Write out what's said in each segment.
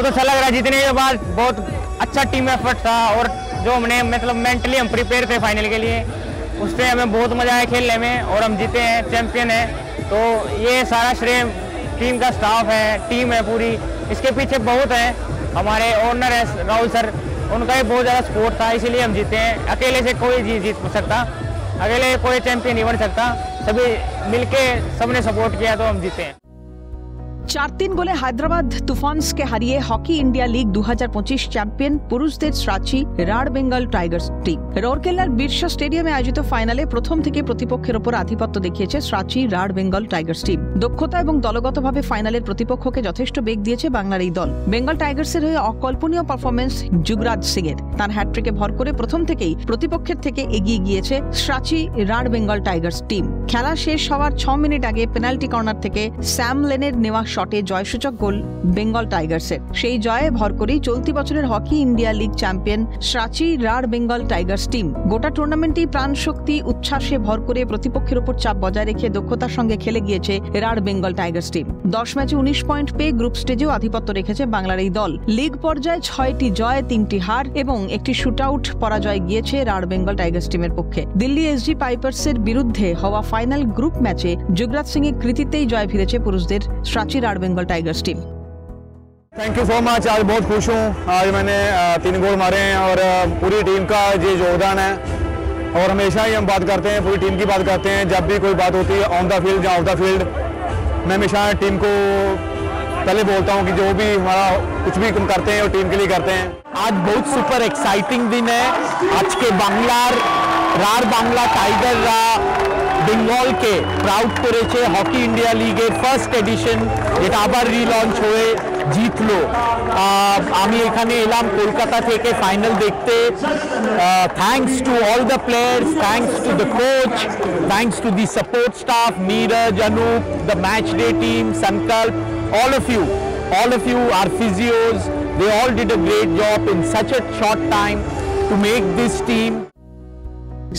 बहुत अच्छा लग रहा है। जीतने के बाद बहुत अच्छा टीम एफर्ट था और जो हमने मतलब मेंटली हम प्रिपेयर थे फाइनल के लिए, उससे हमें बहुत मजा आया खेलने में और हम जीते हैं, चैंपियन है। तो ये सारा श्रेय टीम का स्टाफ है, टीम है पूरी, इसके पीछे बहुत है। हमारे ओनर है राहुल सर, उनका भी बहुत ज़्यादा सपोर्ट था, इसीलिए हम जीते हैं। अकेले से कोई जीत सकता, अकेले कोई चैंपियन नहीं बन सकता, सभी मिलके सबने सपोर्ट किया तो हम जीते हैं। 4-3 গোলে হায়দ্রাবাদ তুফানসকে হারিয়ে হকি ইন্ডিয়া লিগ 2025 চ্যাম্পিয়ন পুরুষদের সাঁচি রাঢ় বেঙ্গল টাইগার্স টিম। রৌরকেল্লার বিরসা স্টেডিয়ামে আয়োজিত ফাইনালে প্রথম থেকে প্রতিপক্ষের ওপর আধিপত্য দেখিয়েছে সাঁচি রাঢ় বেঙ্গল টাইগার্স টিম। দক্ষতা এবং দলগতভাবে ফাইনালের প্রতিপক্ষকে যথেষ্ট বেগ দিয়েছে বাংলার এই দল। বেঙ্গল টাইগার্সের হয়ে অকল্পনীয় পারফরমেন্স যুগরাজ সিং এর। তার হ্যাটট্রিকে ভর করে প্রথম থেকেই প্রতিপক্ষের থেকে এগিয়ে গিয়েছে সাঁচি রাঢ় বেঙ্গল টাইগার্স টিম। খেলা শেষ হওয়ার 6 মিনিট আগে পেনাল্টি কর্নার থেকে স্যাম লেনের নেওয়া শটে জয়সূচক গোল বেঙ্গল টাইগার্সের। সেই জয়ে ভর করেই চলতি বছরের হকি ইন্ডিয়া লিগ চ্যাম্পিয়ন সাঁচি রাঢ় বেঙ্গল টাইগার্স টিম। গোটা টুর্নামেন্টেই প্রাণশক্তি উচ্ছ্বাসে ভর করে প্রতিপক্ষের উপর চাপ বজায় রেখে দক্ষতার সঙ্গে খেলে গিয়েছে রাঢ় বেঙ্গল টাইগার্স টিম। 10 ম্যাচে 19 পয়েন্ট পেয়ে গ্রুপ স্টেজেও আধিপত্য রেখেছে বাংলার এই দল। লিগ পর্যায়ে 6টি জয়, 3টি হার এবং একটি শুটআউট পরাজয় গিয়েছে রাঢ় বেঙ্গল টাইগার্স টিমের পক্ষে। দিল্লি এসজি পাইপার্সের বিরুদ্ধে হওয়া ফাইনাল গ্রুপ ম্যাচে যুগরাজ সিং এর কৃতিত্বেই জয় ফিরেছে পুরুষদের সাঁচি Rarh Bengal Tigers team. Thank you so much. आज बहुत खुश हूँ, आज मैंने 3 गोल मारे हैं और पूरी टीम का ये योगदान है। और हमेशा ही हम बात करते हैं, पूरी टीम की बात करते हैं जब भी कोई बात होती है ऑन द फील्ड या ऑफ द फील्ड। मैं हमेशा टीम को पहले बोलता हूँ कि जो भी हमारा कुछ भी हम करते हैं वो टीम के लिए करते हैं। आज बहुत सुपर एक्साइटिंग दिन है। आज के बांग्लार राढ़ बांग्ला टाइगाररा বেঙ্গল কে প্রাউড করেছে হকি ইন্ডিয়া লিগের ফার্স্ট এডিশন, যেটা আবার রিলঞ্চ হয়ে জিতলো। আমি এখানে এলাম কলকাতা থেকে ফাইনাল দেখতে। Thanks to all the players, thanks to the coach, thanks to the support staff, Neeraj, Anup, the match day team, সংকল্প, all of you are physios. They all did a great job in such a short time to make this team.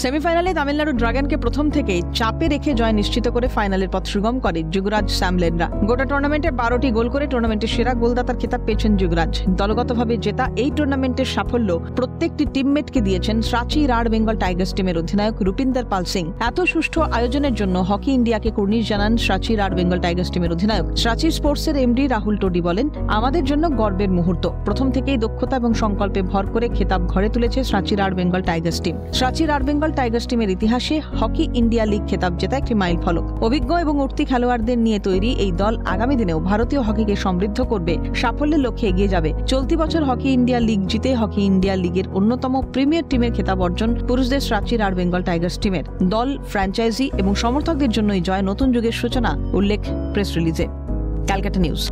সেমিফাইনালে তামিলনাড়ু ড্রাগনকে প্রথম থেকেই চাপে রেখে জয় নিশ্চিত করে ফাইনালের পথ সুগম করে যুগরাজ স্যামলেনরা। গোটা টুর্নামেন্টে 12টি গোল করে টুর্নামেন্টের সেরা গোলদাতার খেতাব পেয়েছেন যুগরাজ। দলগতভাবে জেতা এই টুর্নামেন্টের সাফল্য প্রত্যেকটি টিমমেটকে দিয়েছেন সাঁচি রাঢ় বেঙ্গল টাইগার্স টিমের অধিনায়ক রূপিন্দর পাল সিং। এত সুষ্ঠু আয়োজনের জন্য হকি ইন্ডিয়াকে কুর্নিশ জানান সাঁচি রাঢ় বেঙ্গল টাইগার্স টিমের অধিনায়ক। সাঁচি স্পোর্টসের এমডি রাহুল টোডি বলেন, আমাদের জন্য গর্বের মুহূর্ত। প্রথম থেকেই দক্ষতা এবং সংকল্পে ভর করে খেতাব ঘরে তুলেছে সাঁচি রাঢ় বেঙ্গল টাইগার্স টিম। সাঁচি রাঢ় বেঙ্গল টাইগার্স টিমের ইতিহাসে হকি ইন্ডিয়া লিগ খেতাব জেতা একটি মাইল ফলক। অভিজ্ঞ এবং উঠতি খেলোয়াড়দের নিয়ে তৈরি এই দল আগামী দিনেও ভারতীয় হকিকে সমৃদ্ধ করবে, সাফল্যের লক্ষ্যে এগিয়ে যাবে। চলতি বছর হকি ইন্ডিয়া লিগ জিতে হকি ইন্ডিয়া লিগের অন্যতম প্রিমিয়ার টিমের খেতাব অর্জন পুরুষদের সাঁচি রাঢ় বেঙ্গল টাইগার্স টিমের। দল, ফ্র্যাঞ্চাইজি এবং সমর্থকদের জন্য এই জয় নতুন যুগের সূচনা, উল্লেখ প্রেস রিলিজে। ক্যালকাটা নিউজ।